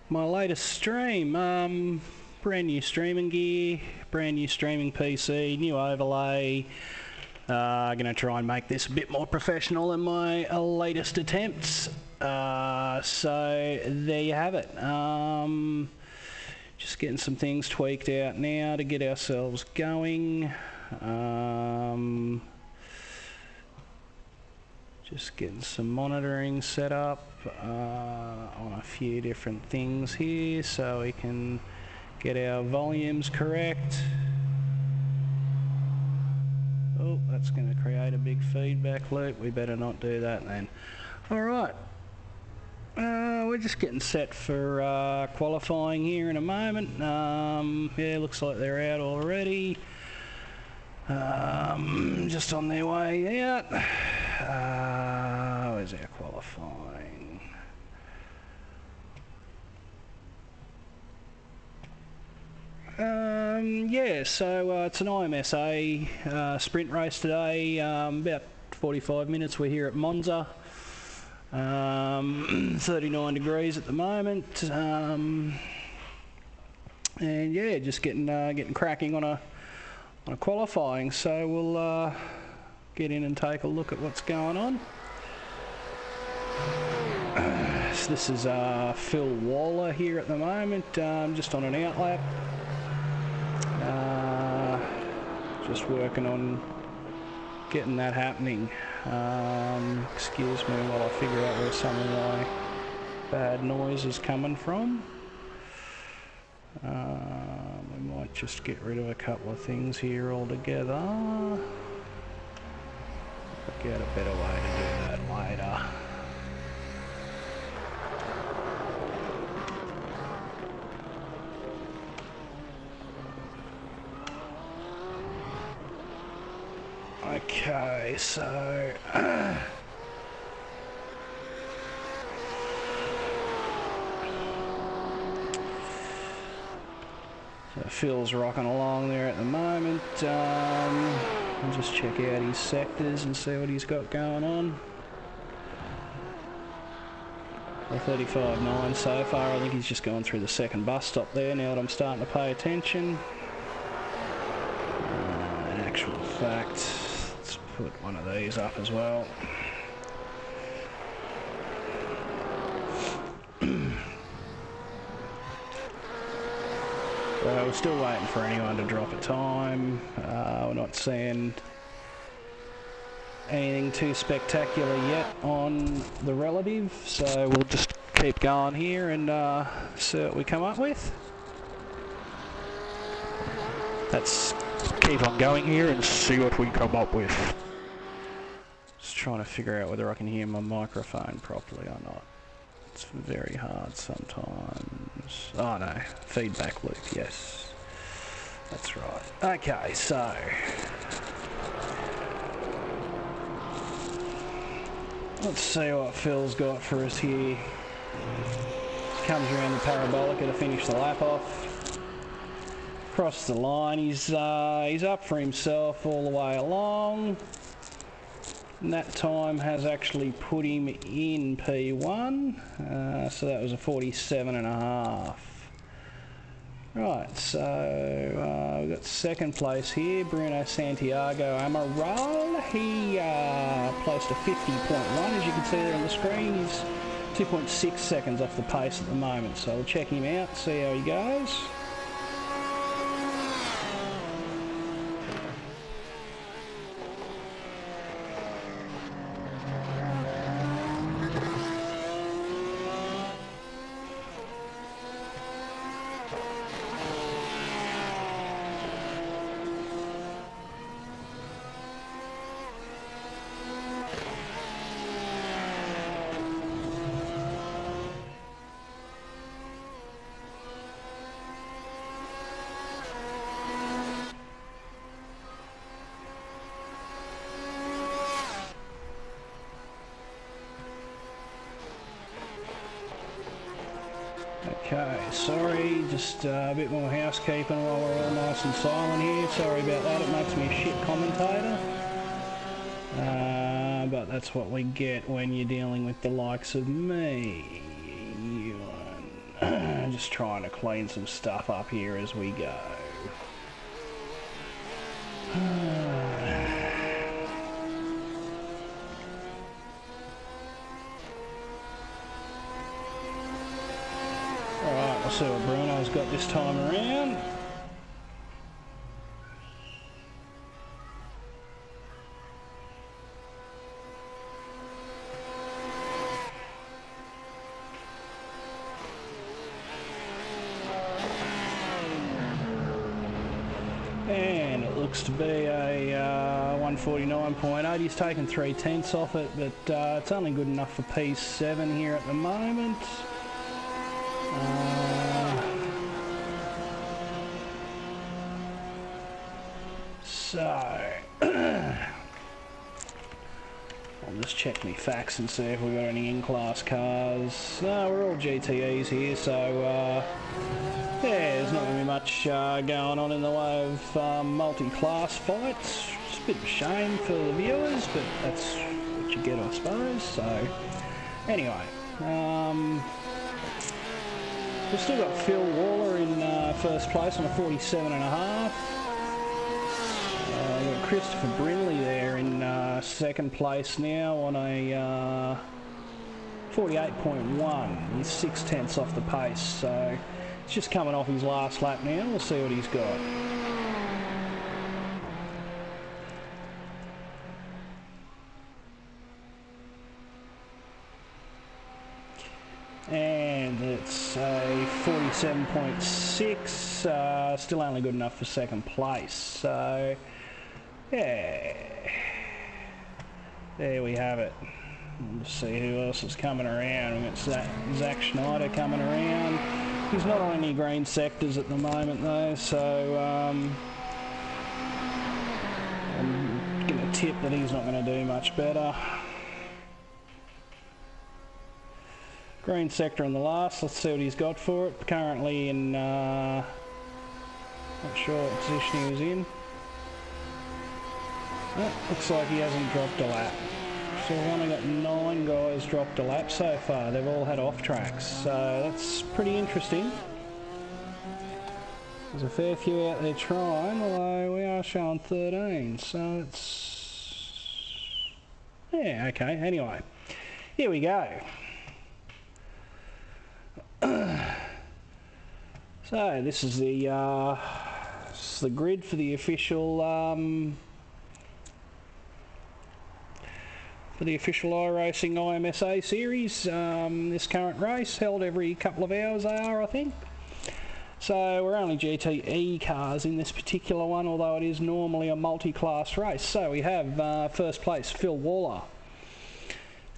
My latest stream, brand new streaming gear, brand new streaming PC, new overlay. Gonna try and make this a bit more professional than my latest attempts. So there you have it. Just getting some things tweaked out now to get ourselves going. Just getting some monitoring set up on a few different things here so we can get our volumes correct. Oh, that's going to create a big feedback loop. We better not do that then. Alright, we're just getting set for qualifying here in a moment. Yeah, looks like they're out already. Just on their way out. Where's our qualifying? Yeah, so it's an IMSA sprint race today. About 45 minutes. We're here at Monza. 39 degrees at the moment. And yeah, just getting cracking on a qualifying. So we'll get in and take a look at what's going on. So this is Phil Waller here at the moment, just on an outlap. Just working on getting that happening. Excuse me while I figure out where some of my bad noise is coming from. We might just get rid of a couple of things here altogether. Get a better way to do that later. Okay, so Phil's rocking along there at the moment. I'll just check out his sectors and see what he's got going on. 35.9 so far. I think he's just going through the second bus stop there now that I'm starting to pay attention. In actual fact, let's put one of these up as well. We're still waiting for anyone to drop a time. We're not seeing anything too spectacular yet on the relative, so we'll just keep going here and see what we come up with. Let's keep on going here and see what we come up with. Just trying to figure out whether I can hear my microphone properly or not. It's very hard sometimes. Oh no, feedback loop, yes. That's right. Okay, so let's see what Phil's got for us here. Comes around the parabolica to finish the lap off. Across the line, he's up for himself all the way along. And that time has actually put him in P1, so that was a 47.5. Right, so we've got second place here, Bruno Santiago Amaral. He placed a 50.1, as you can see there on the screen. He's 2.6 seconds off the pace at the moment, so we'll check him out, see how he goes. Okay, sorry, just a bit more housekeeping while we're all nice and silent here. Sorry about that, it makes me a shit commentator. But that's what we get when you're dealing with the likes of me. Ewan. just trying to clean some stuff up here as we go. Alright, we'll see what Bruno's got this time around. And it looks to be a 149.8. He's taken 3/10 off it, but it's only good enough for P7 here at the moment. So I'll just check my facts and see if we've got any in-class cars. No, we're all GTEs here, so yeah, there's not going to be much going on in the way of multi-class fights. It's a bit of a shame for the viewers, but that's what you get, I suppose. So anyway, we've still got Phil Waller in first place on a 47.5. We've got Christopher Brinley there in second place now on a 48.1. He's 6/10 off the pace, so he's just coming off his last lap now. We'll see what he's got. And it's a 47.6, still only good enough for second place. So yeah, there we have it. We'll see who else is coming around. We've got Zach Schneider coming around. He's not on any green sectors at the moment though, so I'm going to tip that he's not going to do much better. Green sector in the last. Let's see what he's got for it. Currently in, not sure what position he was in. Oh, looks like he hasn't dropped a lap. So we've only got 9 guys dropped a lap so far. They've all had off tracks, so that's pretty interesting. There's a fair few out there trying, although we are showing 13, so it's... yeah, okay, anyway. Here we go. So this is the grid for the official iRacing IMSA series. This current race held every couple of hours they are, I think. So we're only GTE cars in this particular one, although it is normally a multi-class race. So we have first place Phil Waller,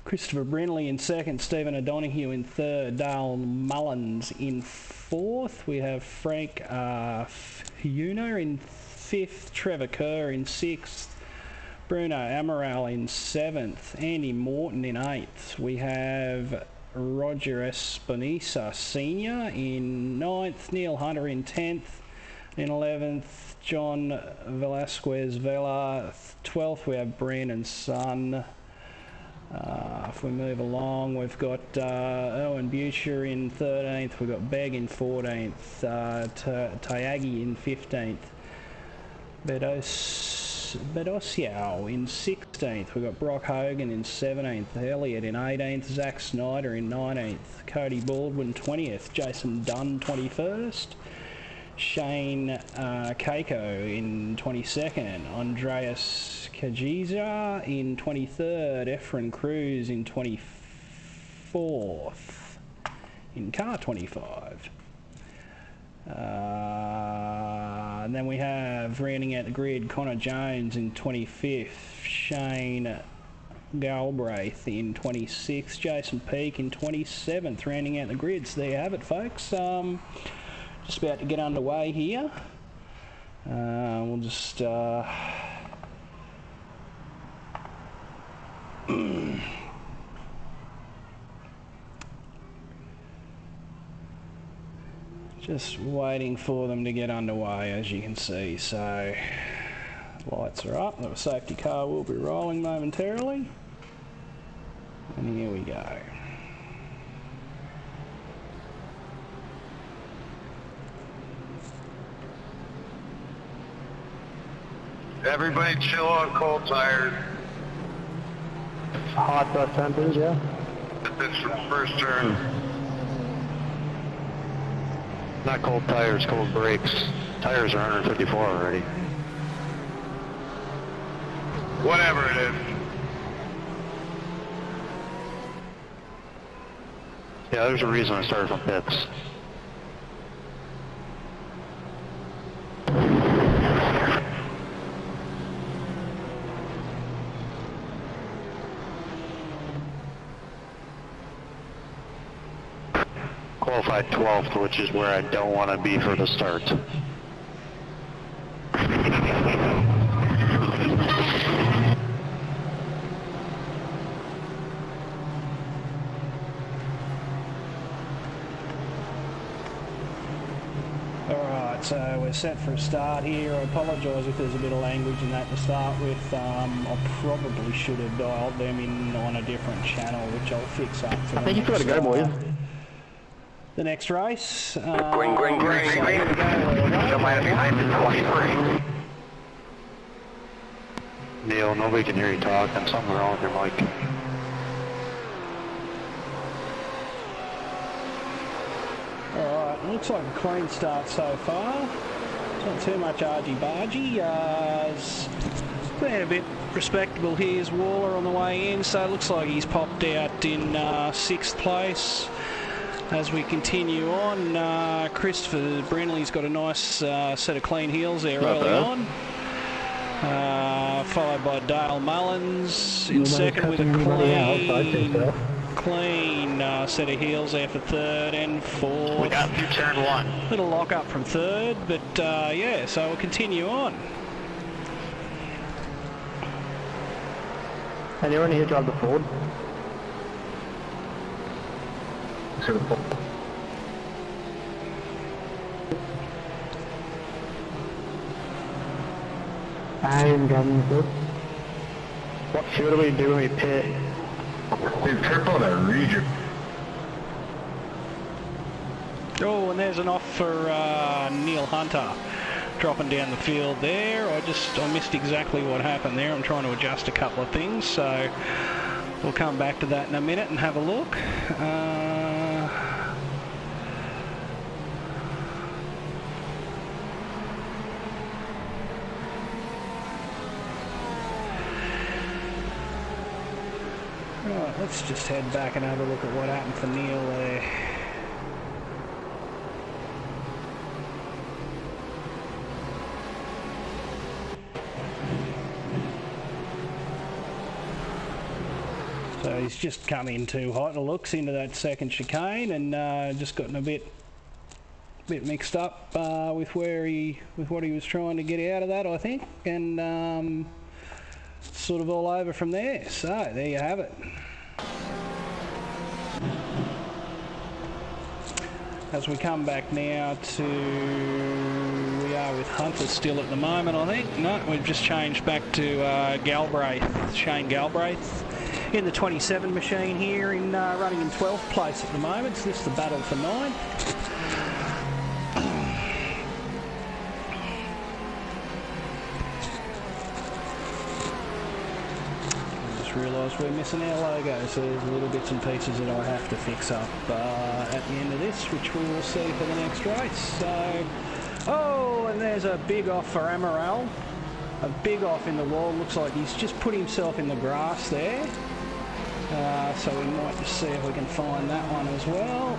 Christopher Brinley in second, Stephen O'Donoghue in third, Dale Mullins in fourth. We have Frank Fiuna in fifth, Trevor Kerr in sixth, Bruno Amaral in seventh, Andy Morton in eighth. We have Roger Espinosa Senior in ninth, Neil Hunter in 10th, in 11th, John Velasquez Vela, 12th. We have Brandon Sun. If we move along, we've got Owen Butcher in 13th, we've got Begg in 14th, Tayagi in 15th, Bedosiao in 16th, we've got Brock Hogan in 17th, Elliott in 18th, Zach Snyder in 19th, Cody Baldwin 20th, Jason Dunn 21st, Shane Keiko in 22nd, Andreas Kajiza in 23rd, Efren Cruz in 24th, in car 25. And then we have, rounding out the grid, Connor Jones in 25th, Shane Galbraith in 26th, Jason Peake in 27th, rounding out the grid. So there you have it, folks. Just about to get underway here. We'll just just waiting for them to get underway, as you can see. So lights are up, the safety car will be rolling momentarily, and here we go. Everybody chill on cold tires. Hot bus tempers, yeah. It's the first turn. Not cold tires, cold brakes. Tires are 154 already. Whatever it is. Yeah, there's a reason I started from pits. Qualified 12th, which is where I don't want to be for the start. Alright, so we're set for a start here. I apologise if there's a bit of language in that to start with. I probably should have dialed them in on a different channel, which I'll fix up for I think you've got to go, boys. The next race. Green, green, green, so green. here we go. Somebody behind is 23. Neil, nobody can hear you talk, and something wrong with your mic. Alright, looks like a clean start so far. Not too much argy-bargy. It's been a bit respectable. Here's Waller on the way in, so it looks like he's popped out in 6th place. As we continue on, Christopher Brindley's got a nice set of clean heels there early on. Followed by Dale Mullins in second with a clean set of heels there for third and fourth. We got through turn 1. Little lock up from third, but yeah, so we'll continue on. Anyone here drive the Ford? I'm driving the Ford. What fuel do we do when we pit? Dude, triple that region. Oh, and there's an off for Neil Hunter. Dropping down the field there. I missed exactly what happened there. I'm trying to adjust a couple of things, so we'll come back to that in a minute and have a look. Right, let's just head back and have a look at what happened for Neil there. So he's just come in too hot, it looks, into that second chicane, and just gotten a bit mixed up with what he was trying to get out of that, I think, and sort of all over from there. So there you have it. As we come back now to, we are with Hunter still at the moment, I think. No, we've just changed back to Galbraith, Shane Galbraith, in the 27 machine here, in running in 12th place at the moment. So this is the battle for 9th. Realise we're missing our logo, so there's little bits and pieces that I have to fix up at the end of this, which we will see for the next race. So, oh, and there's a big off for Amaral, a big off in the wall. Looks like he's just put himself in the grass there, so we might just see if we can find that one as well.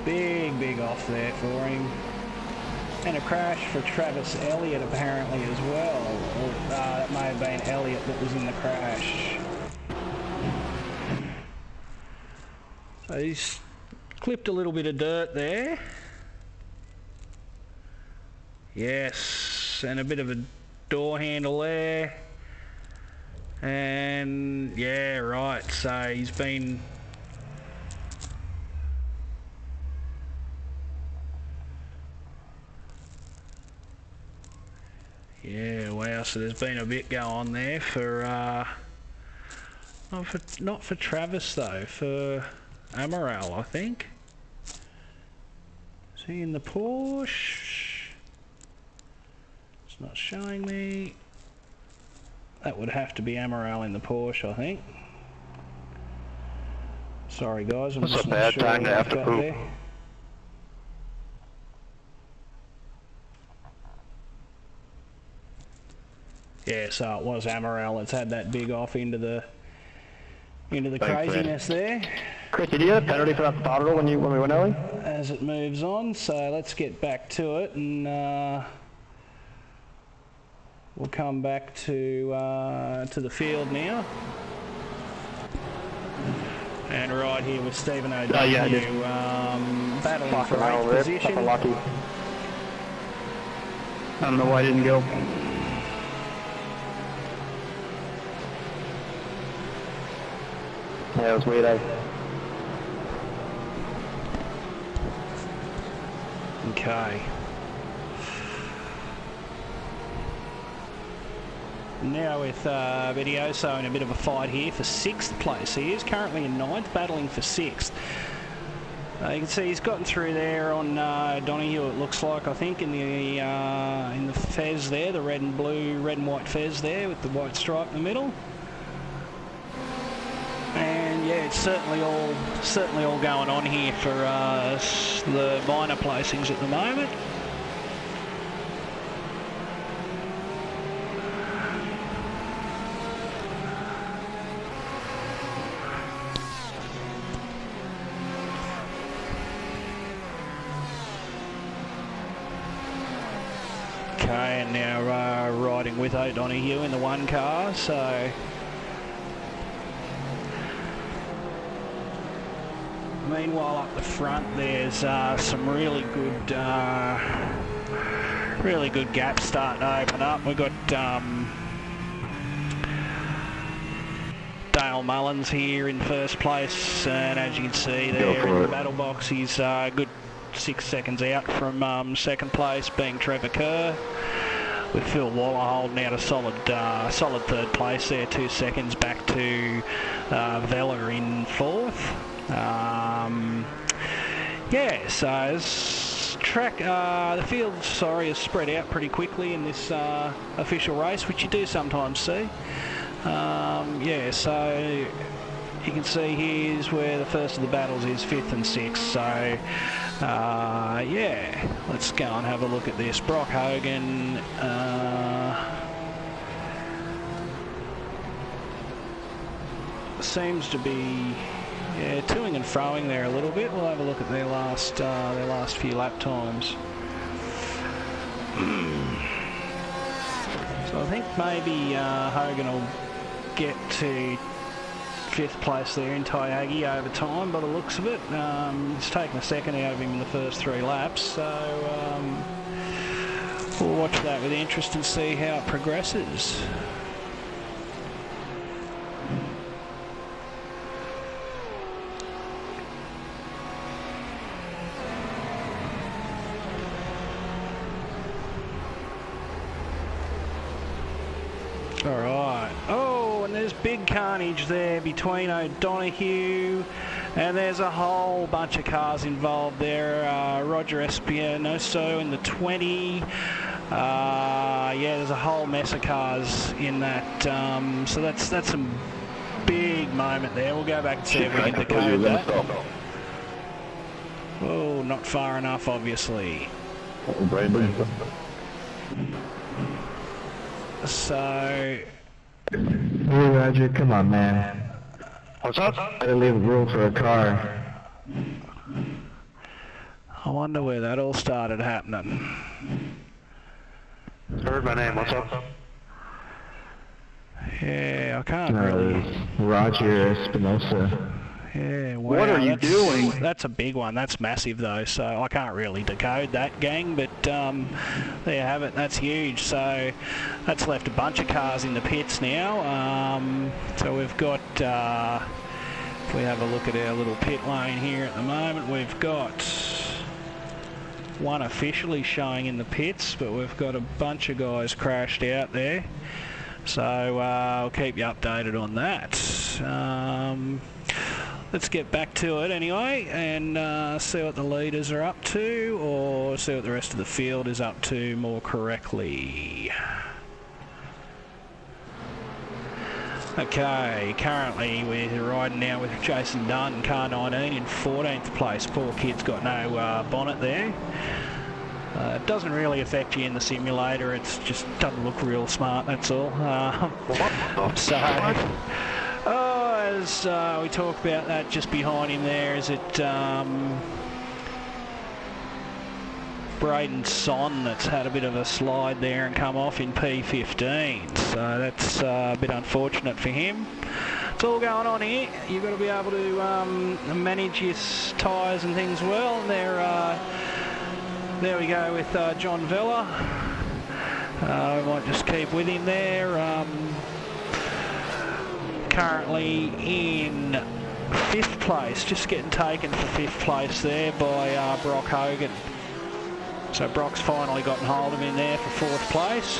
Big off there for him. And a crash for Travis Elliott apparently as well. That may have been Elliott that was in the crash. So he's clipped a little bit of dirt there. Yes, and a bit of a door handle there. And yeah, right, so he's been... Yeah, wow, so there's been a bit go on there for, not for Travis though, for Amaral, I think. Is he in the Porsche? Let's It's not showing me. That would have to be Amaral in the Porsche, I think. Sorry guys, I'm It's just a not bad sure time what to have I've to got poop. there. Yeah, so it was Amaral that's had that big off into the Thanks, craziness there Chris, did you get a penalty for that throttle when we went early? as it moves on. So let's get back to it, and we'll come back to the field now. And right here with Stephen O'Donoghue, yeah, I did. battling Fucking for hell, 8th Rip. position. Fucking lucky. I don't know why I didn't go. Yeah, it was weird, eh? Okay. Now with Vidioso in a bit of a fight here for 6th place. He is currently in 9th, battling for 6th. You can see he's gotten through there on Donoghue, it looks like, I think, in the fez there, the red and white fez there with the white stripe in the middle. And yeah, it's certainly all going on here for the minor placings at the moment. Okay, and now riding with O'Donoghue in the 1 car, so meanwhile up the front there's some really good gaps starting to open up. We've got Dale Mullins here in 1st place, and as you can see there in the battle box, he's good 6 seconds out from 2nd place, being Trevor Kerr, with Phil Waller holding out a solid 3rd place there, 2 seconds back to Vella in 4th. Yeah, so the field, is spread out pretty quickly in this official race, which you do sometimes see. Yeah, so you can see here's where the first of the battles is, 5th and 6th. So yeah, let's go and have a look at this. Brock Hogan. Seems to be toing and froing there a little bit. We'll have a look at their last few lap times. So I think maybe Hogan will get to 5th place there in Tyagi over time by the looks of it. It's taken a second out of him in the first 3 laps, so we'll watch that with interest and see how it progresses. Alright, oh, and there's big carnage there between O'Donoghue, and there's a whole bunch of cars involved there. Roger Espinoso in the 20. Yeah, there's a whole mess of cars in that, so that's some big moment there. We'll go back and see if we can decode that. Oh, not far enough, obviously. So, Hey Roger, come on man. What's up? Gotta leave room for a car. I wonder where that all started happening. Heard my name. What's up? Yeah, I can't really. Roger Espinosa. Yeah, wow, What are you doing? That's a big one. That's massive though, so I can't really decode that, gang, but there you have it. That's huge. So that's left a bunch of cars in the pits now. So we've got, if we have a look at our little pit lane here at the moment, we've got one officially showing in the pits, but we've got a bunch of guys crashed out there. So I'll keep you updated on that. let's get back to it anyway and see what the leaders are up to, or see what the rest of the field is up to more correctly. Okay, currently we're riding now with Jason Dunn, car 19 in 14th place. Poor kid's got no bonnet there. It doesn't really affect you in the simulator, it's just doesn't look real smart, that's all. So, as we talk about that, just behind him there is it Braden Son that's had a bit of a slide there and come off in P15, so that's a bit unfortunate for him. It's all going on here. You've got to be able to manage your tyres and things well. There we go with John Vella. We might just keep with him there. Currently in 5th place, just getting taken for 5th place there by Brock Hogan. So Brock's finally gotten hold of him there for 4th place.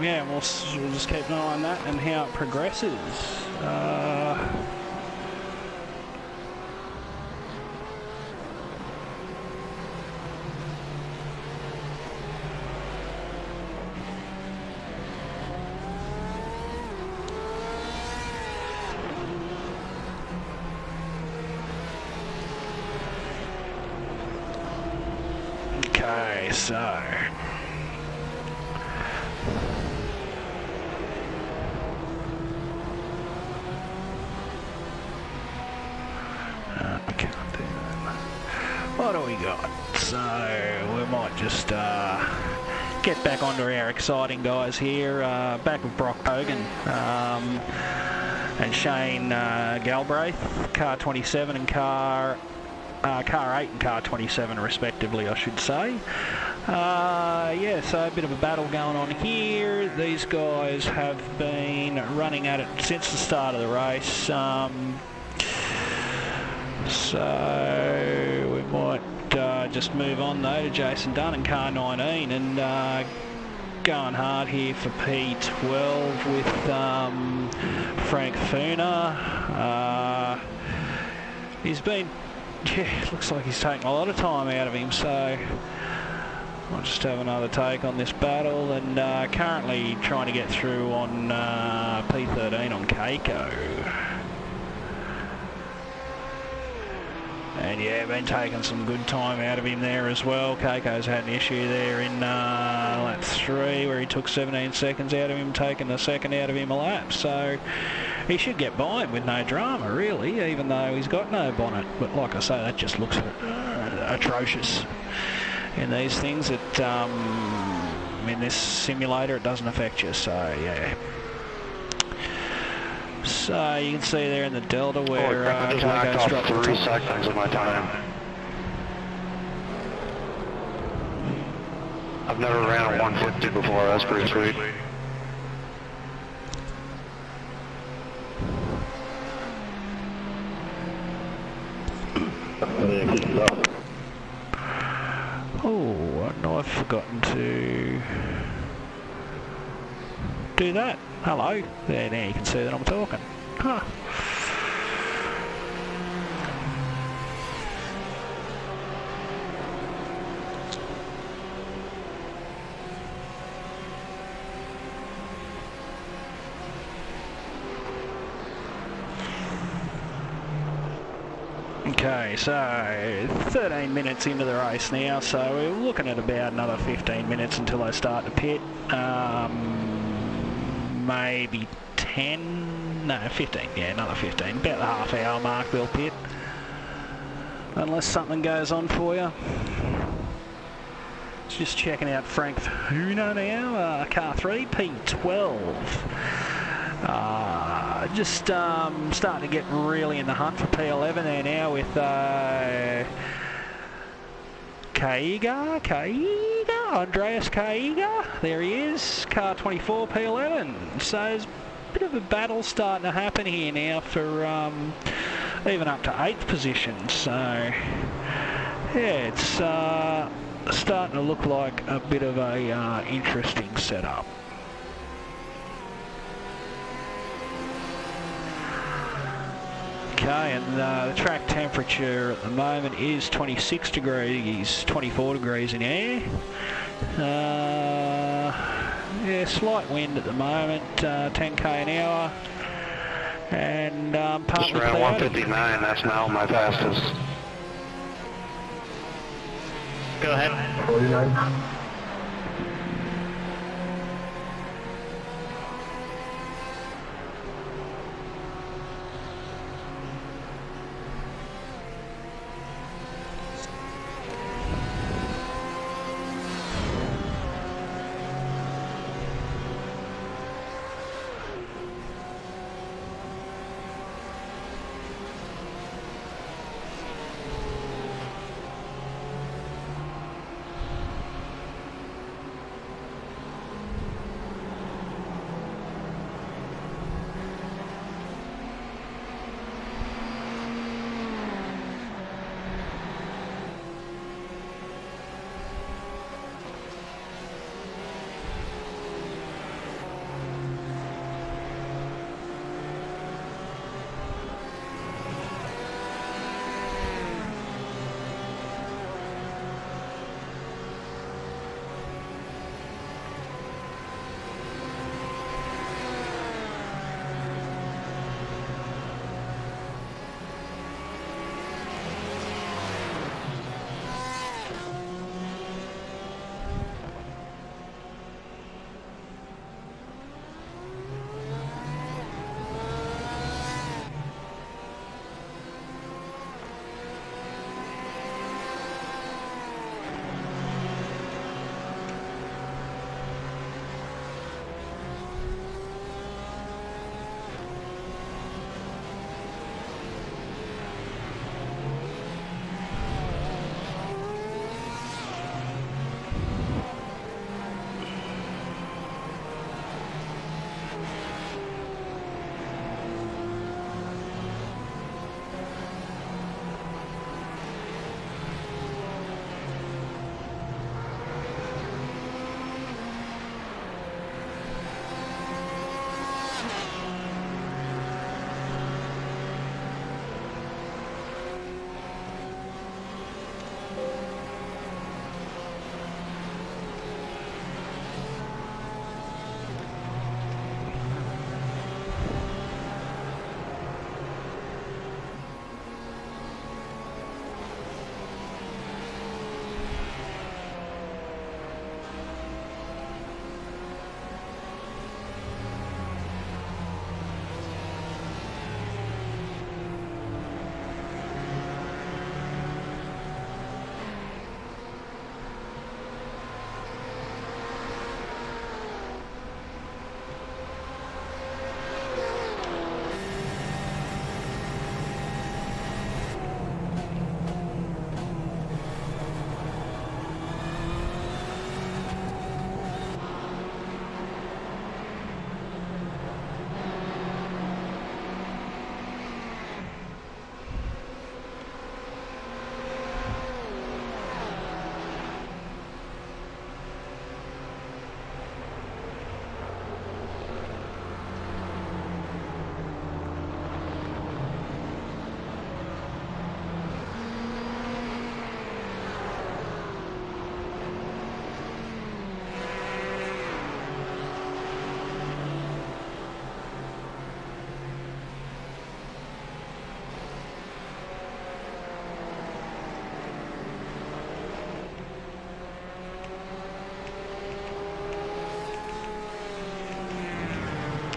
Yeah, we'll just keep an eye on that and how it progresses. Okay, so we can't do that. What do we got? So we might just get back onto our exciting guys here. Back with Brock Hogan and Shane Galbraith, car 27 and car 8 and car 27 respectively, I should say. Yeah, so a bit of a battle going on here. These guys have been running at it since the start of the race. So we might just move on though to Jason Dunn in car 19 and going hard here for P12 with Frank Funa. He's been, yeah, looks like he's taking a lot of time out of him, so I'll just have another take on this battle, and currently trying to get through on P13 on Keiko. And yeah, been taking some good time out of him there as well. Keiko's had an issue there in lap 3 where he took 17 seconds out of him, taking a second out of him a lap. So he should get by him with no drama, really, even though he's got no bonnet. But like I say, that just looks atrocious. In these things, in this simulator, it doesn't affect you, so yeah. So you can see there in the Delta where Keiko's dropped 3 seconds of my time. I've never ran a 150 before, that's pretty sweet. Oh, no, I've forgotten to do that. Hello. There, now you can see that I'm talking. Huh. Okay, so 13 minutes into the race now, so we're looking at about another 15 minutes until I start to pit. Maybe 10, no 15, yeah, another 15, about the half-hour mark we'll pit, unless something goes on for you. Just checking out Frank Funa now, car 3, P12. Just starting to get really in the hunt for P11 there now with Andreas Kaiga, there he is, car 24, P11. So there's a bit of a battle starting to happen here now for even up to 8th position. So yeah, it's starting to look like a bit of a interesting setup. Okay, and the track temperature at the moment is 26 degrees, 24 degrees in air. Yeah, slight wind at the moment, 10k an hour, and Just partly around cloudy. 159, that's now my fastest. Go ahead. 49.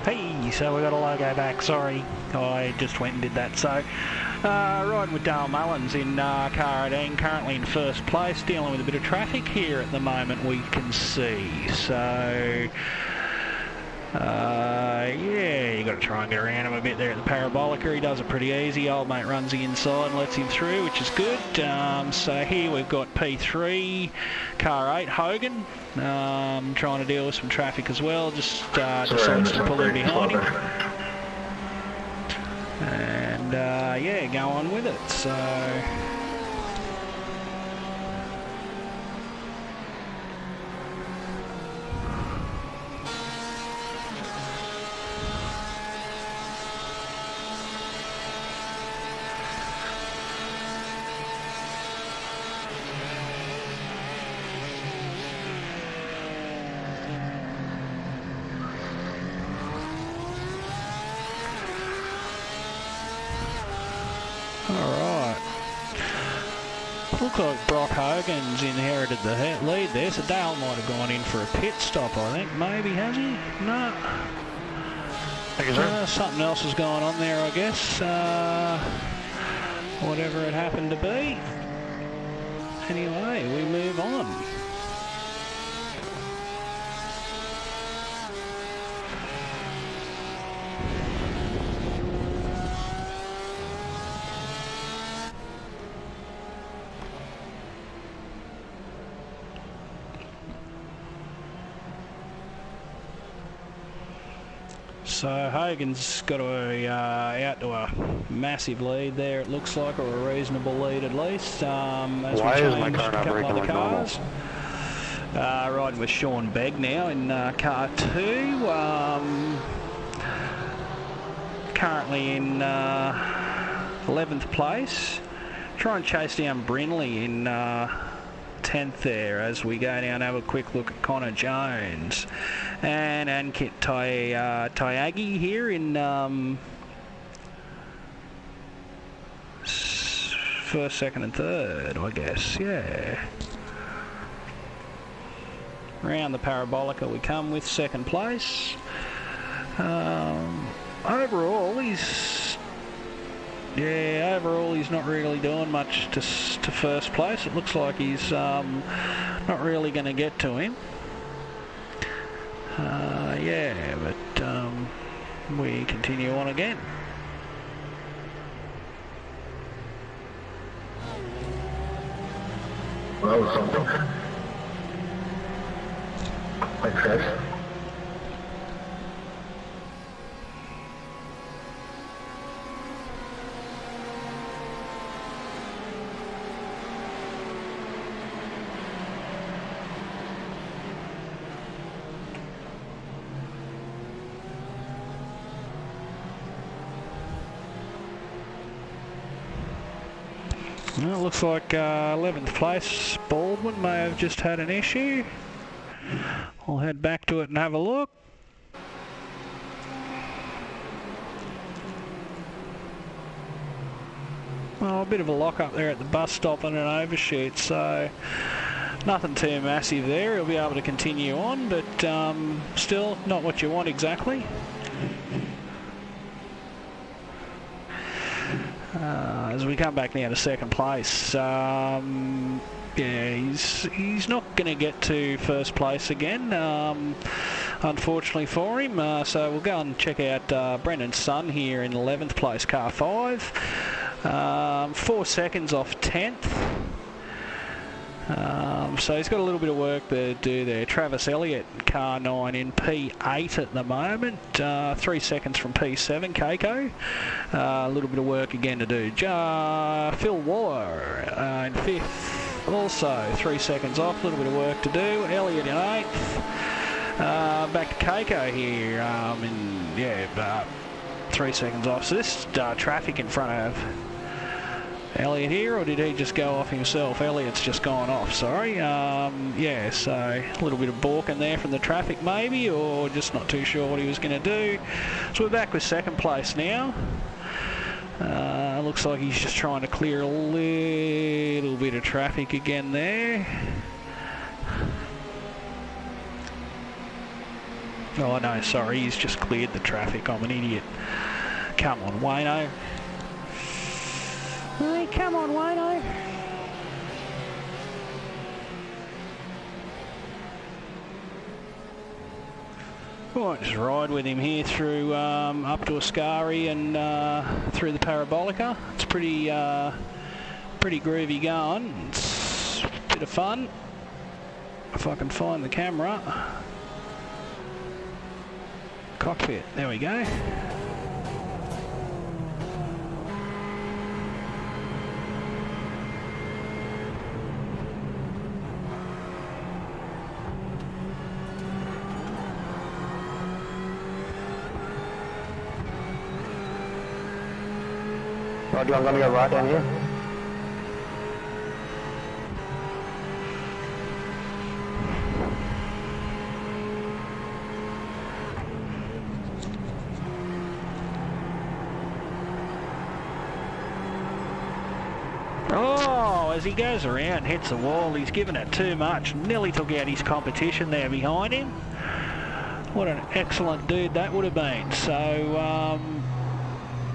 Hey, so we got a logo back, sorry, I just went and did that. So, riding with Dale Mullins in car 18, currently in first place, dealing with a bit of traffic here at the moment, we can see. So, yeah, you got to try and get around him a bit there at the parabolica. He does it pretty easy. Old mate runs the inside and lets him through, which is good. So here we've got P3, car 8, Hogan, trying to deal with some traffic as well. Just decides to pull in behind him. And yeah, go on with it. So Alright. Looks like Brock Hogan's inherited the lead there, so Dale might have gone in for a pit stop, I think. Maybe, has he? No. Something else has gone on there, I guess. Whatever it happened to be. Anyway, we move on. So Hogan's got out to a massive lead there, it looks like, or a reasonable lead at least. As Why we is my change car a not couple braking other like cars. Riding with Sean Begg now in car 2. Currently in 11th place. Try and chase down Brinley in 10th there as we go down and have a quick look at Connor Jones and Ankit Tyagi here in first, second and third, I guess. Yeah, round the Parabolica we come with second place. Overall he's not really doing much to first place. It looks like he's not really going to get to him. Yeah, but we continue on again. Well, something. Thanks, guys. Well, it looks like 11th place, Baldwin may have just had an issue. I'll head back to it and have a look. Well, a bit of a lock up there at the bus stop and an overshoot, so nothing too massive there. He'll be able to continue on, but still not what you want exactly. As we come back now to second place, yeah, he's not going to get to first place again, unfortunately for him. So we'll go and check out Brendan's son here in 11th place, car 5, 4 seconds off 10th. So he's got a little bit of work to do there. Travis Elliott, car 9 in P8 at the moment, 3 seconds from P7, Keiko. A little bit of work again to do. Phil Waller in 5th, also 3 seconds off, a little bit of work to do. Elliott in 8th. Back to Keiko here, and yeah, 3 seconds off. So this traffic in front of Elliott here, or did he just go off himself? Elliott's just gone off, sorry. Yeah, so a little bit of balking there from the traffic maybe, or just not too sure what he was going to do. So we're back with second place now. Looks like he's just trying to clear a little bit of traffic again there. Oh no, sorry, he's just cleared the traffic. I'm an idiot. Come on, Wayno. Hey, come on, Wayno. Might just ride with him here through up to Ascari and through the Parabolica. It's pretty groovy going. It's a bit of fun. If I can find the camera. Cockpit, there we go. Roger, I'm going to go right down here. Oh, as he goes around, hits the wall, he's given it too much. Nearly took out his competition there behind him. What an excellent dude that would have been. So,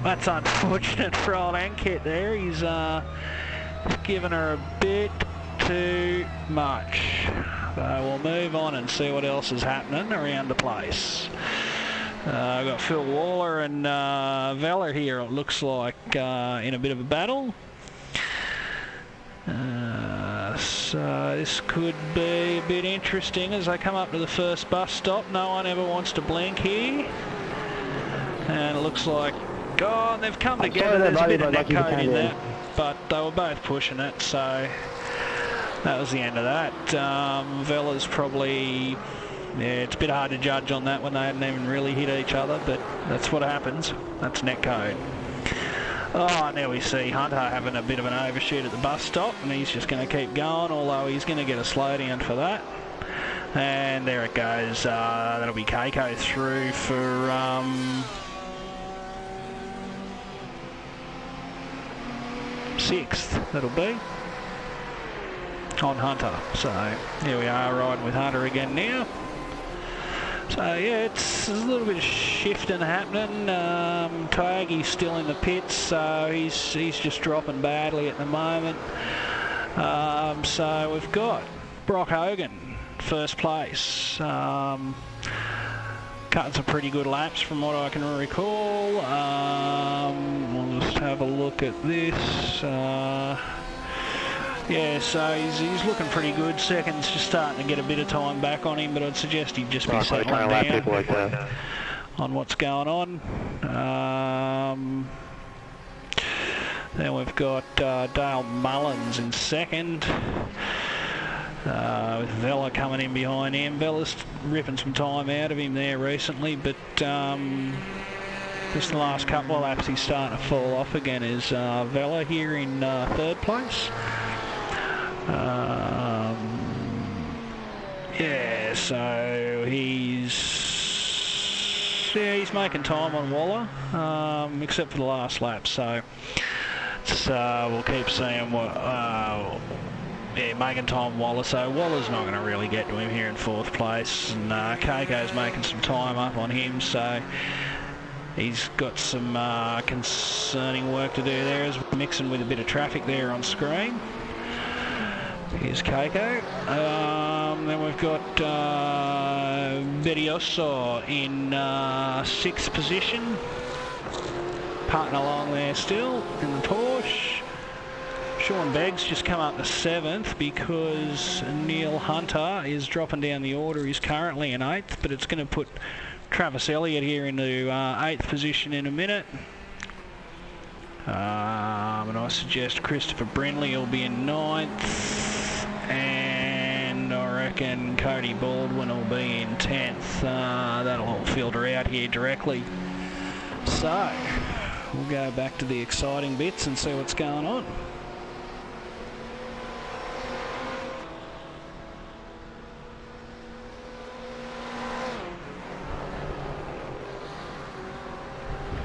that's unfortunate for old Ankit there. He's given her a bit too much. So we'll move on and see what else is happening around the place. We've got Phil Waller and Vella here, it looks like, in a bit of a battle. So this could be a bit interesting as they come up to the first bus stop. No one ever wants to blink here. And it looks like, oh, and they've come together. There's a bit of neck code in there, but they were both pushing it, so that was the end of that. Vella's probably, yeah, it's a bit hard to judge on that when they hadn't even really hit each other, but that's what happens. That's net code. Oh, now we see Hunter having a bit of an overshoot at the bus stop, and he's just going to keep going, although he's going to get a slowdown for that. And there it goes. That'll be Keiko through for sixth. That'll be on Hunter. So here we are riding with Hunter again now. So yeah, it's a little bit of shifting happening. Toyagi's still in the pits, so he's just dropping badly at the moment. So we've got Brock Hogan, first place. Cutting some pretty good laps from what I can recall. We'll just have a look at this. Yeah, so he's looking pretty good. Second's just starting to get a bit of time back on him, but I'd suggest he'd just be settling down like that. on what's going on. Then we've got Dale Mullins in second, with Vella coming in behind him. Vella's ripping some time out of him there recently, but just the last couple of laps he's starting to fall off again. Is Vella here in third place. Yeah, so he's making time on Waller, except for the last lap. So we'll keep seeing what. Yeah, making time Waller. So Waller's not going to really get to him here in fourth place, and Keiko's making some time up on him. So he's got some concerning work to do there, as we're mixing with a bit of traffic there on screen. Here's Keiko. Then we've got Bedioso in sixth position. Parting along there still in the Porsche. Sean Begg's just come up to seventh because Neil Hunter is dropping down the order. He's currently in eighth, but it's going to put Travis Elliott here into eighth position in a minute. And I suggest Christopher Brindley will be in ninth. And I reckon Cody Baldwin will be in 10th. That'll all filter out here directly. So we'll go back to the exciting bits and see what's going on.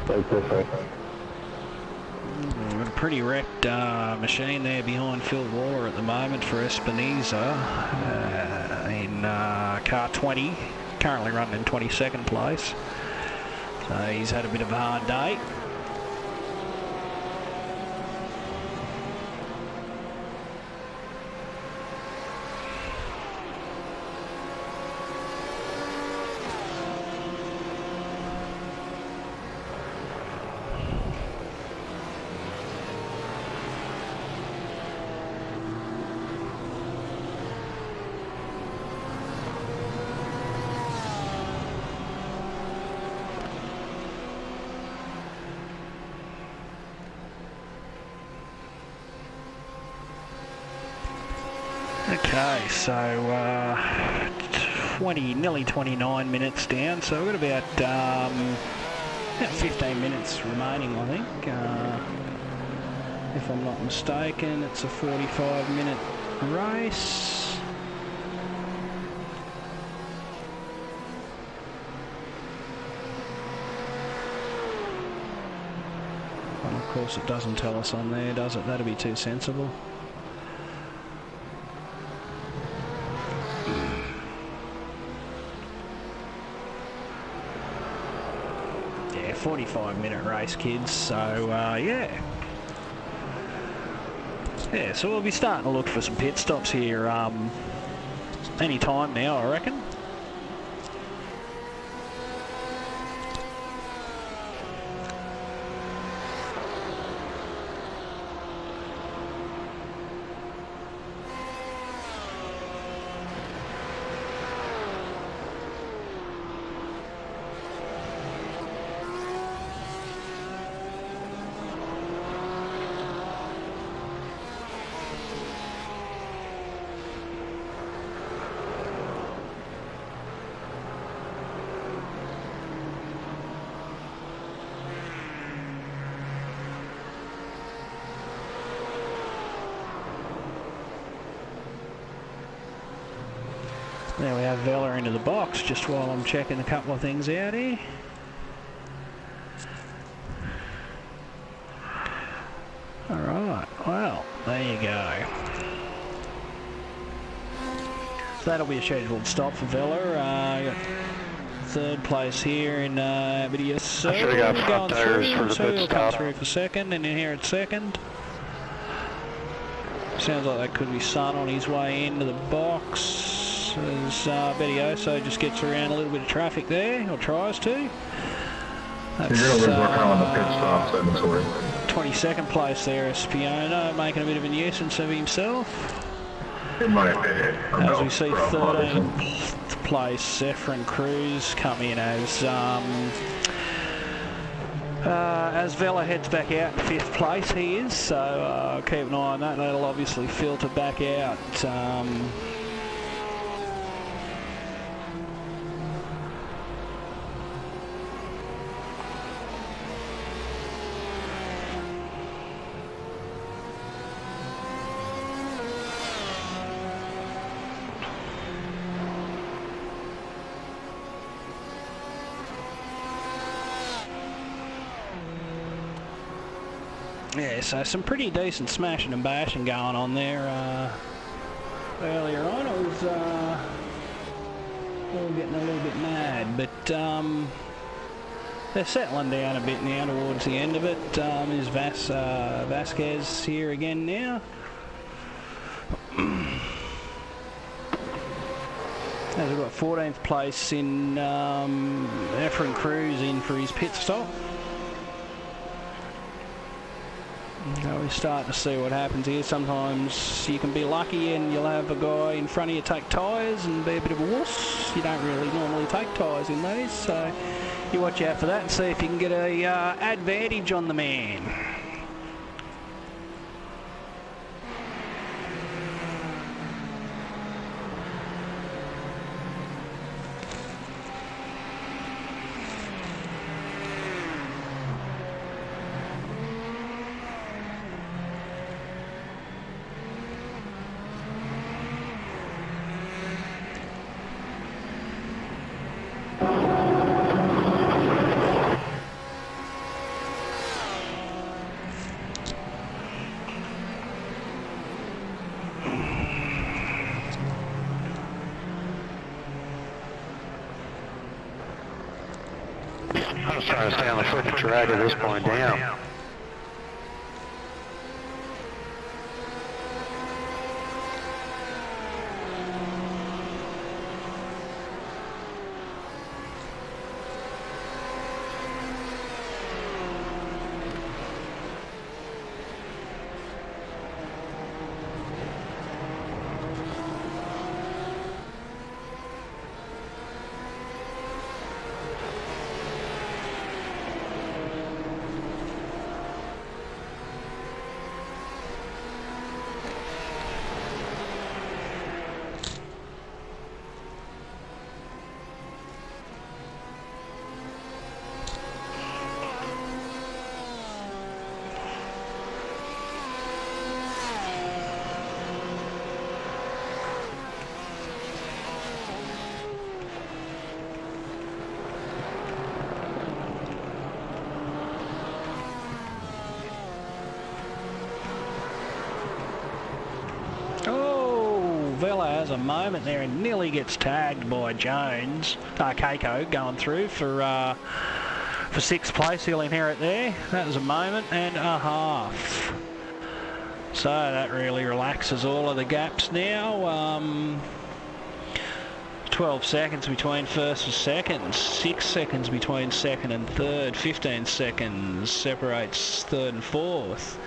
We've got a pretty wrecked machine there behind Phil Waller at the moment for Espinoza in car 20, currently running in 22nd place. So he's had a bit of a hard day. Okay, so nearly 29 minutes down, so we've got about 15 minutes remaining, I think. If I'm not mistaken, it's a 45-minute race. course it doesn't tell us on there, does it? That'd be too sensible. Yeah, 45-minute race, kids, so yeah. Yeah, so we'll be starting to look for some pit stops here any time now, I reckon. There we have Vela into the box just while I'm checking a couple of things out here. Alright, well, there you go. So that'll be a scheduled stop for Vela. Third place here in video. So I should have got front tires for the pit he'll stop. come through for second, and in here at second. Sounds like that could be Sun on his way into the box. As Bedioso just gets around a little bit of traffic there, or tries to. That's, He's really working on the pit stops inventory. 22nd place there, Espiona, making a bit of a nuisance of himself. It might be. As we see 13th place, Zephyrin Cruz come in as Vela heads back out, 5th place he is, so keep an eye on that. That'll obviously filter back out. Yeah, so some pretty decent smashing and bashing going on there earlier on. It was all getting a little bit mad, but they're settling down a bit now towards the end of it. Is Vasquez here again now? As we've got 14th place in Efren Cruz in for his pit stop. We're starting to see what happens here. Sometimes you can be lucky and you'll have a guy in front of you take tyres and be a bit of a wuss. You don't really normally take tyres in these, so you watch out for that and see if you can get a advantage on the man. I'm just trying to stay on the freaking track at this point down. Vela has a moment there and nearly gets tagged by Jones. Keiko going through for 6th place. He'll inherit there. That was a moment and a half. So that really relaxes all of the gaps now. 12 seconds between first and second, 6 seconds between second and third, 15 seconds separates third and fourth,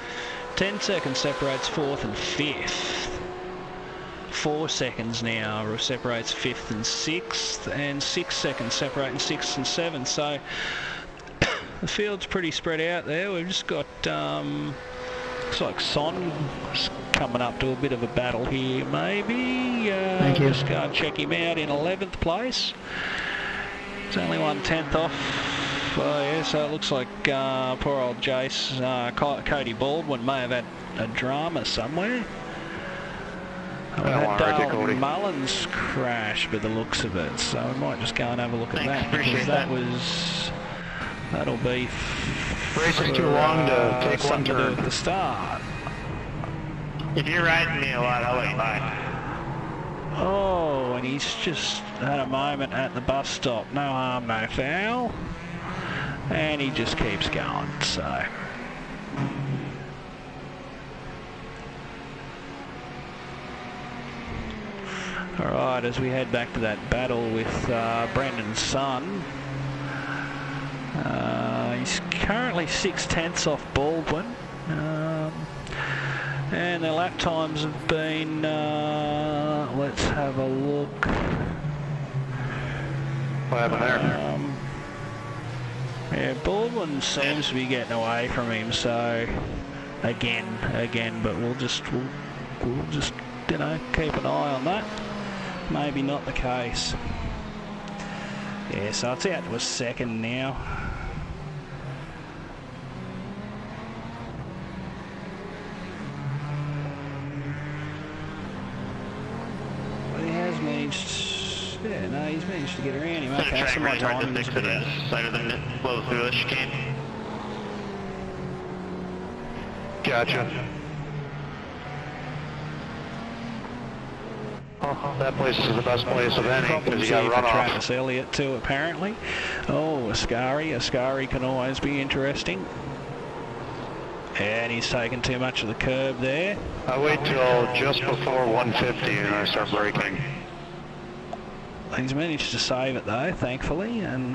10 seconds separates fourth and fifth, 4 seconds now separates fifth and sixth, and 6 seconds separating sixth and seventh. So the field's pretty spread out there. We've just got looks like Son coming up to a bit of a battle here, maybe. Thank you. Just go and check him out in 11th place. It's only 1/10 off. Oh yeah, so it looks like poor old Jace, Cody Baldwin may have had a drama somewhere. We had Dale Mullins crash by the looks of it, so we might just go and have a look at that, because that'll be Race is too long to take one turn at the start. If you're riding me a lot, I'll let you by. Oh, and he's just had a moment at the bus stop. No harm, no foul. And he just keeps going, so. Alright, as we head back to that battle with Brendan's son. He's currently 6/10 off Baldwin. And their lap times have been, let's have a look. What happened there? Yeah, Baldwin seems to be getting away from him, so again, but we'll just you know, keep an eye on that. Maybe not the case. Yeah, so it's out to a second now. Yeah, no, he's managed to get around him. Okay, so my timing's better. Side of the blow through the chicane. Gotcha. Oh, that place is the best place of any, because you got runoff. Travis Elliott too, apparently. Oh, Ascari can always be interesting. And he's taken too much of the curb there. I wait till just before 150 and I start braking. He's managed to save it though, thankfully, and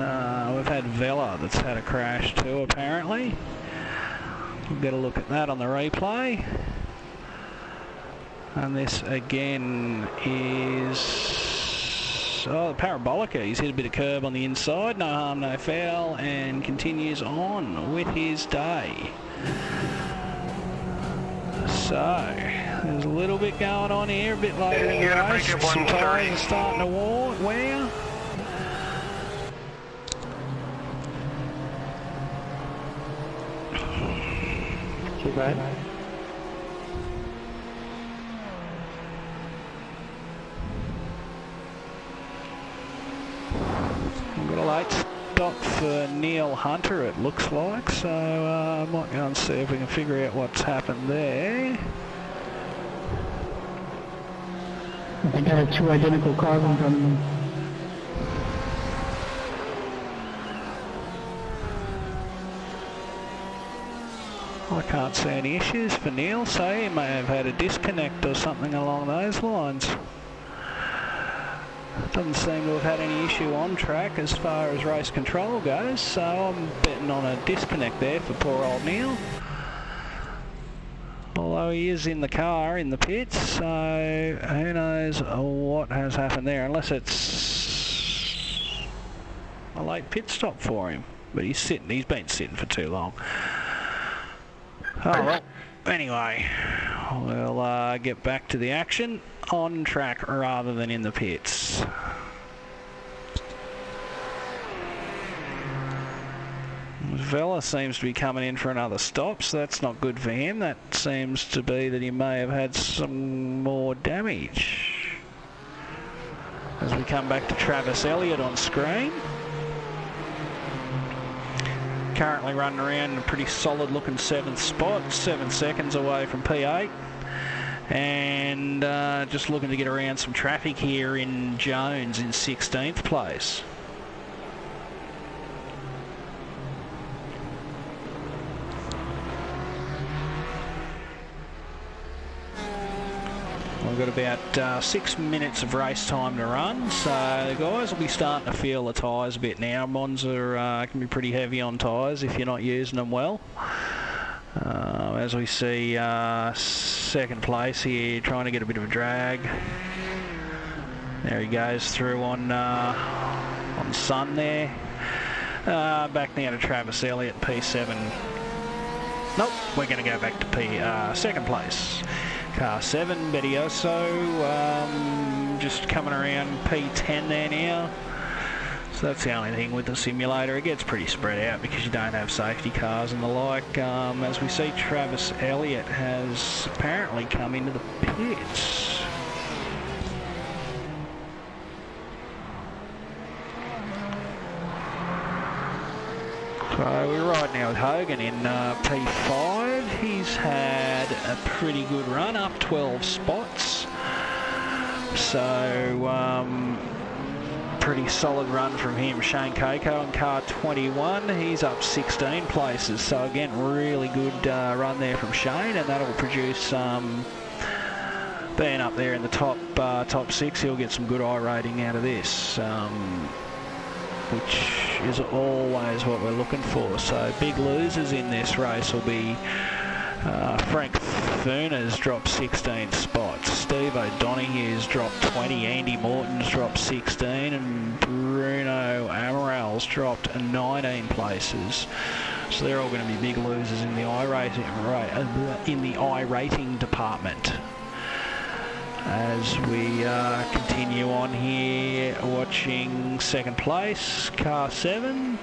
we've had Vela that's had a crash too, apparently. We'll get a look at that on the replay. And this again is... oh, the Parabolica. He's hit a bit of curb on the inside, no harm, no foul, and continues on with his day. So, there's a little bit going on here, a bit later in the race. Some tyres are starting to wear. Too bad. We've got a late stop for Neil Hunter, it looks like, so I might go and see if we can figure out what's happened there. I think I have 2 identical cars in front of me. I can't see any issues for Neil, so he may have had a disconnect or something along those lines. Doesn't seem to have had any issue on track as far as race control goes, so I'm betting on a disconnect there for poor old Neil. Although he is in the car, in the pits, so who knows what has happened there, unless it's a late pit stop for him. But he's been sitting for too long. Oh well, anyway, we'll get back to the action on track rather than in the pits. Vela seems to be coming in for another stop, so that's not good for him. That seems to be that he may have had some more damage. As we come back to Travis Elliott on screen. Currently running around in a pretty solid looking 7th spot, 7 seconds away from P8. And just looking to get around some traffic here in Jones in 16th place. We've got about 6 minutes of race time to run, so the guys will be starting to feel the tyres a bit now. Monza can be pretty heavy on tyres if you're not using them well. As we see, second place here, trying to get a bit of a drag. There he goes through on Sun there. Back now to Travis Elliott, P7. Nope, we're going to go back to second place. Car 7, Bedioso, just coming around P10 there now. So that's the only thing with the simulator. It gets pretty spread out because you don't have safety cars and the like. As we see, Travis Elliott has apparently come into the pits. So we're right now with Hogan in P5. He's had a pretty good run, up 12 spots. So pretty solid run from him. Shane Keiko in car 21. He's up 16 places. So again, really good run there from Shane, and that'll produce being up there in the top 6. He'll get some good iRating out of this. Which is always what we're looking for. So big losers in this race will be Frank Funa's dropped 16 spots, Steve O'Donoghue's dropped 20, Andy Morton's dropped 16, and Bruno Amaral's dropped 19 places. So they're all going to be big losers in the iRating department. As we continue on here, watching second place, car 7.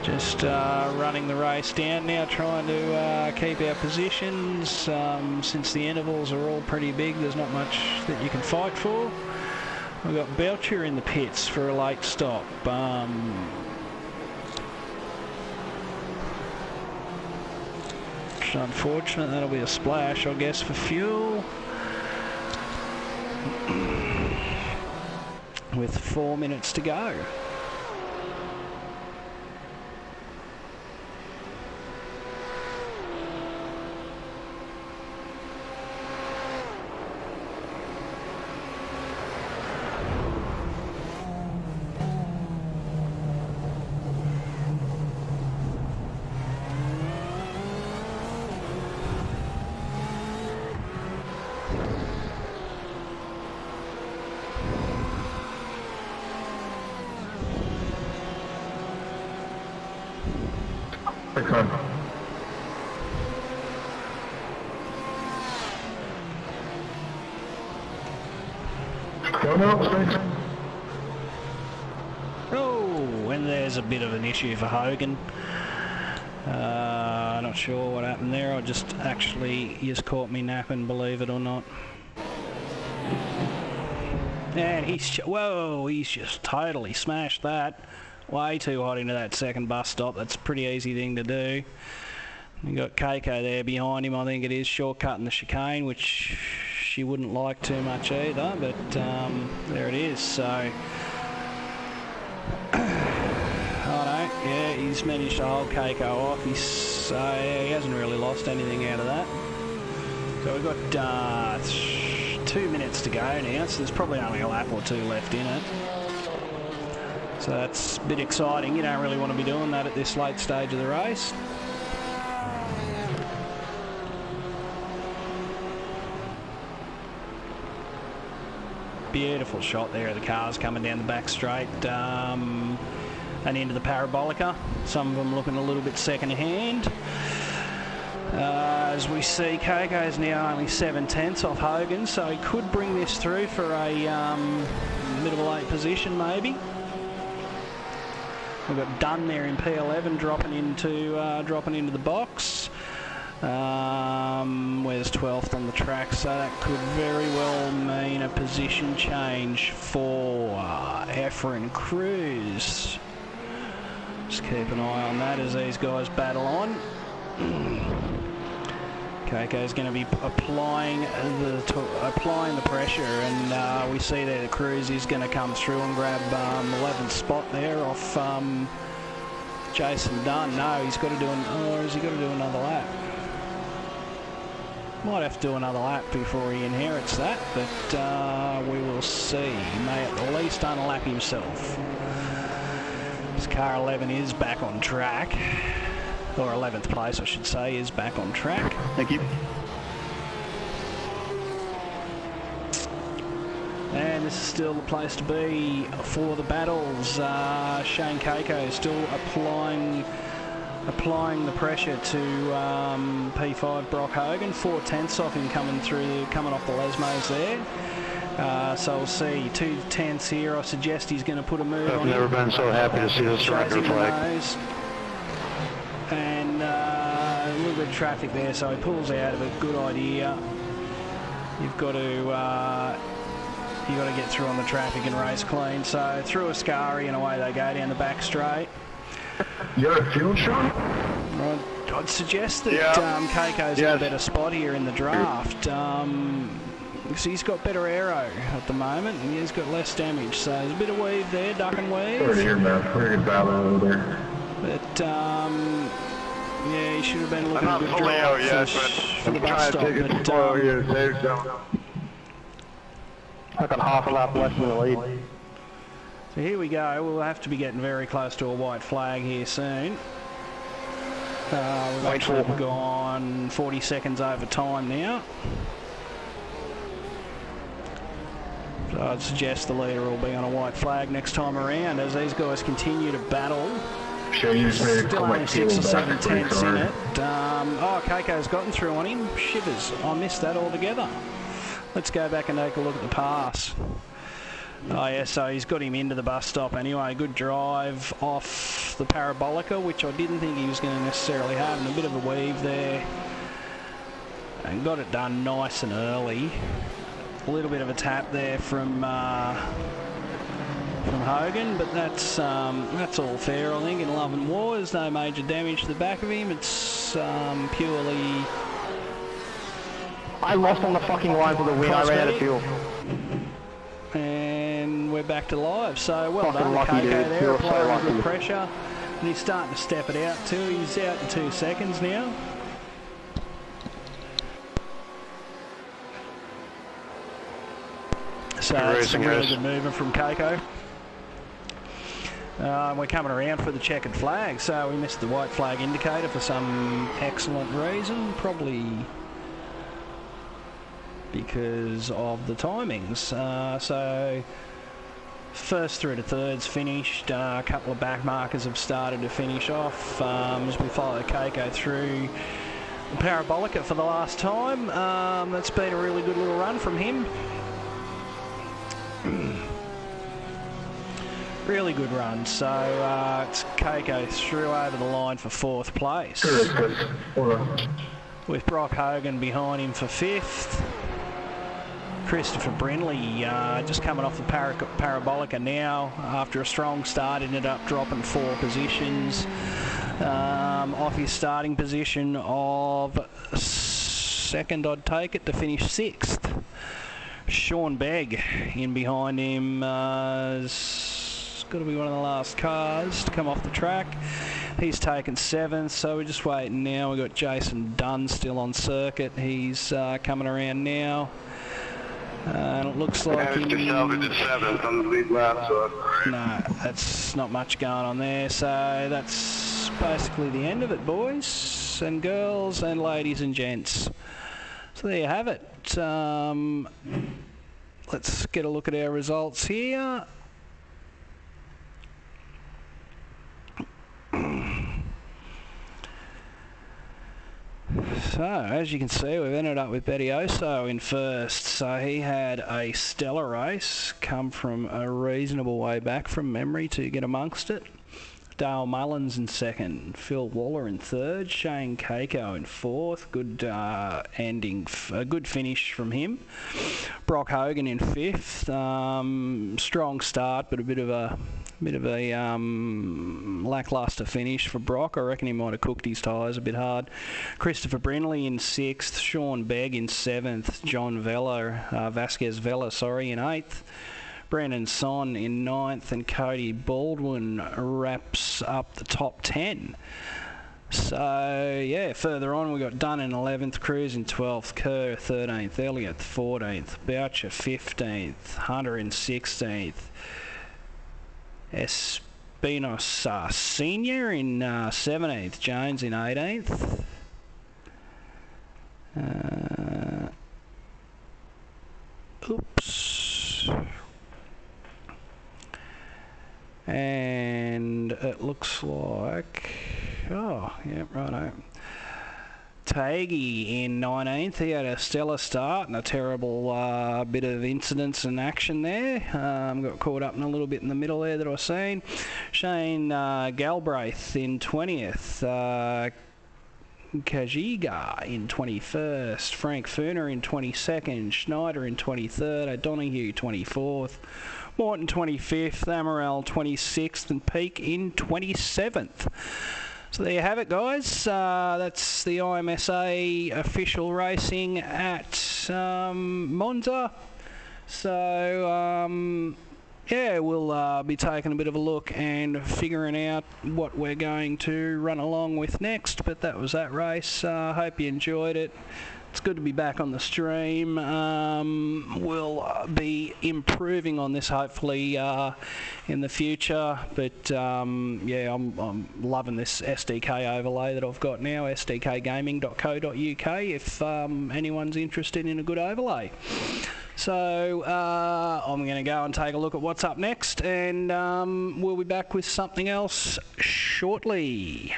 Just running the race down now, trying to keep our positions. Since the intervals are all pretty big, there's not much that you can fight for. We've got Belcher in the pits for a late stop. Which is unfortunate. That'll be a splash, I guess, for fuel. With 4 minutes to go. Okay. Going up, thanks. Oh, and there's a bit of an issue for Hogan. Not sure what happened there. I just caught me napping, believe it or not. And he's just totally smashed that. Way too hot into that second bus stop. That's a pretty easy thing to do. You got Keiko there behind him. I think it is shortcutting the chicane, which she wouldn't like too much either. But there it is. So, yeah, he's managed to hold Keiko off. He hasn't really lost anything out of that. So we've got 2 minutes to go now. So there's probably only a lap or two left in it. So that's a bit exciting. You don't really want to be doing that at this late stage of the race. Beautiful shot there of the cars coming down the back straight and into the parabolica. Some of them looking a little bit second hand. As we see, Keiko's now only 7/10 off Hogan, so he could bring this through for a middle 8 position maybe. We've got Dunn there in P11 dropping into the box. Where's 12th on the track, so that could very well mean a position change for Efren Cruz. Just keep an eye on that as these guys battle on. Keiko's going to be applying the pressure, and we see that the Cruise is going to come through and grab 11th spot there off Jason Dunn. No, he's got to do has he got to do another lap? Might have to do another lap before he inherits that, but we will see. He may at least unlap himself. His car 11 is back on track, or 11th place I should say, is back on track. Thank you. And this is still the place to be for the battles. Shane Keiko is still applying the pressure to P5 Brock Hogan. 4/10 off him coming off the Lesmos there. So we'll see 2/10 here. I suggest he's going to put a move on. I've never been so happy to see the surrender flag. And a little bit of traffic there, so he pulls out of it. Good idea. You've got to get through on the traffic and race clean. So through Ascari and away they go down the back straight. You're a fuel shot? I'd suggest that Keiko's in a better spot here in the draft. So he's got better aero at the moment, and he's got less damage. So there's a bit of weave there, duck and weave. Sorry to hear that. Very good battle over there. But yeah, he should have been looking I'm at a not good fully out drive yet, for the but bus I'm stop. trying to take it slow here to save some. I got half a lap left in the lead. So here we go. We'll have to be getting very close to a white flag here soon. We've actually gone 40 seconds over time now. So I'd suggest the leader will be on a white flag next time around as these guys continue to battle. Sure, you just made it Still come only like 6 or fuel 7 back pretty tenths in hard. it. Keiko's gotten through on him. Shivers. I missed that altogether. Let's go back and take a look at the pass. Oh yeah, so he's got him into the bus stop anyway. Good drive off the Parabolica, which I didn't think he was going to necessarily have, and a bit of a weave there. And got it done nice and early. A little bit of a tap there from Hogan, but that's all fair, I think, in love and war. There's no major damage to the back of him. It's purely... I lost on the fucking line for the win. I ran out of fuel. And we're back to live. So well Fucking done, lucky, Keiko dude. there, You're so applying good lucky. pressure. And he's starting to step it out too. He's out in 2 seconds now. So that's some really good movement from Keiko. We're coming around for the checkered flag, so we missed the white flag indicator for some excellent reason, probably because of the timings. So first through to thirds finished, a couple of back markers have started to finish off as we follow Keiko through the Parabolica for the last time. That's been a really good little run from him. Really good run. So it's Keiko through over the line for 4th place, with Brock Hogan behind him for 5th. Christopher Brindley just coming off the Parabolica now after a strong start, ended up dropping 4 positions off his starting position of 2nd, I'd take it, to finish 6th. Sean Begg in behind him has got to be one of the last cars to come off the track. He's taken 7th, so we're just waiting now. We've got Jason Dunn still on circuit. He's coming around now. And it looks like Mr. Shelby did 7th on the lead lap, so no, that's not much going on there. So that's basically the end of it, boys and girls and ladies and gents. So there you have it. Let's get a look at our results here. So, as you can see, we've ended up with Betty Oso in first. So he had a stellar race, come from a reasonable way back from memory to get amongst it. Dale Mullins in second, Phil Waller in third, Shane Keiko in fourth. Good ending, a good finish from him. Brock Hogan in fifth. Strong start, but a bit of a Bit of a lacklustre finish for Brock. I reckon he might have cooked his tyres a bit hard. Christopher Brindley in 6th, Sean Begg in 7th, John Vasquez Vela, in 8th. Brandon Son in 9th, and Cody Baldwin wraps up the top 10. So, yeah, further on we've got Dunn in 11th, Cruz in 12th, Kerr 13th, Elliott 14th, Boucher 15th, Hunter in 16th, Espinos Senior in 17th, Jones in 18th. Oops. And it looks like... Oh, yeah, righto. Taggy in 19th. He had a stellar start and a terrible bit of incidents and action there. Got caught up in a little bit in the middle there that I seen. Shane Galbraith in 20th. Kajiga in 21st. Frank Furner in 22nd. Schneider in 23rd. O'Donoghue 24th. Morton 25th. Amaral 26th. And Peake in 27th. So there you have it, guys. That's the IMSA official racing at Monza. So, yeah, we'll be taking a bit of a look and figuring out what we're going to run along with next. But that was that race. Hope you enjoyed it. It's good to be back on the stream. We'll be improving on this hopefully in the future. But yeah, I'm loving this SDK overlay that I've got now, sdkgaming.co.uk, if anyone's interested in a good overlay. So I'm going to go and take a look at what's up next, and we'll be back with something else shortly.